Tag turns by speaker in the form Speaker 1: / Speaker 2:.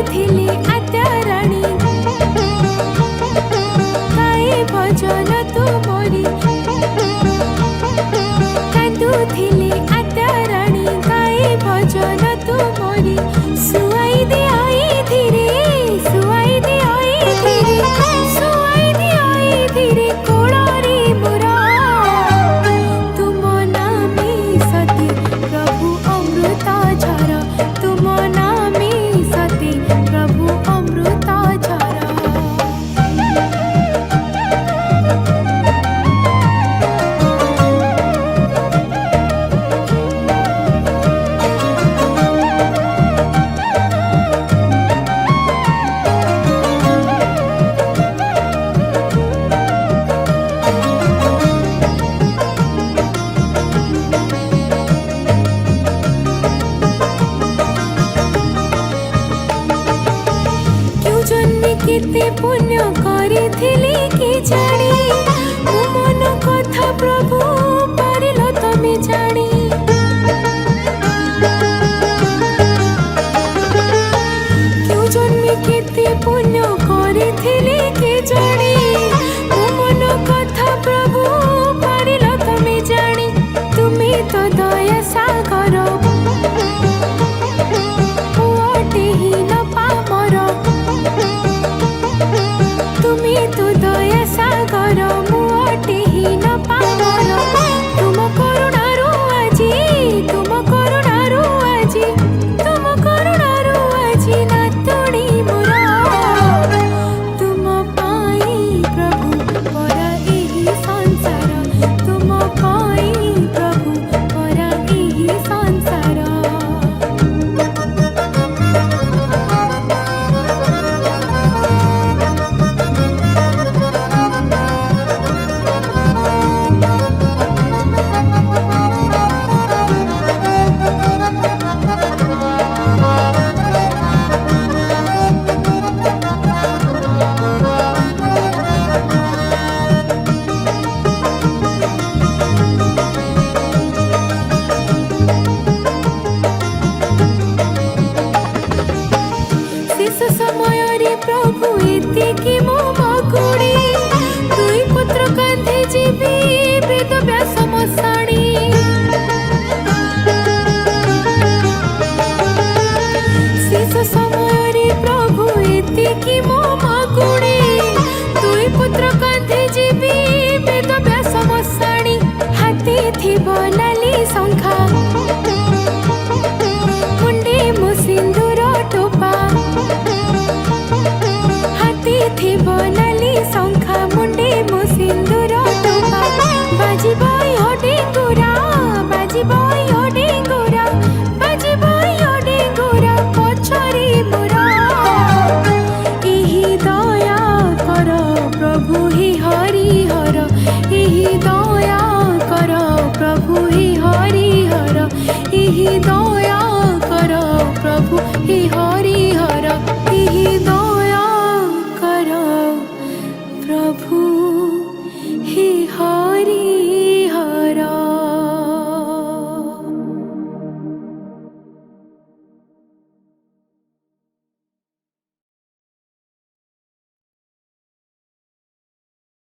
Speaker 1: कांदुथिले आत्याराणी गाए भजन तू मोरी कांदुथिले आत्याराणी गाए भजन तू मोरी सुआई दे आई धीरे सुआई दे आई धीरे सुआई दे आई धीरे कोड़री मोरा तुम नामे सती प्रभु अमृता झरा तुम नामे सती प्रभु अमृता झरा केते पुण्य करिथिली कि जानी मो मन कथा प्रभु पारिल तमे जानी क्यों जन्मे केते पुण्य करिथिली कि जानी मो मन कथा प्रभु पारिल तमे जानी तुमे तो दया सागर तुम्हें तो दया सागर मुटे ही न पावर तुम करुणारू आजी तुम करुणारू आजी तुम करुणारू आजी नातुणी मोरा तुम पाई प्रभु परा एही संसार तुम पाई प्रभु परा एही संसार समय रे प्रभु एतिकी मो मकुड़ी दुई पुत्र कांधे जीवी वेद व्यास मसाणी शेष समय रे प्रभु एतिकी मो मकुड़ी दुई पुत्र कांधे जीवी वेद व्यास मसाणी हाथी थिब नाली शंखा मुंडे मो सिंदूर टोपा थिब नाली शंखा मुंडे मो सिंदूर टोपा बाजिब डेंगुरा बाजिब डेंगुरा बाजिब डेंगुरा पछरे मोरा एही दया कर प्रभु हे हरिहर एही दया कर प्रभु हे हरिहर एही दया कर प्रभु हे हरिहर एही दया प्रभु।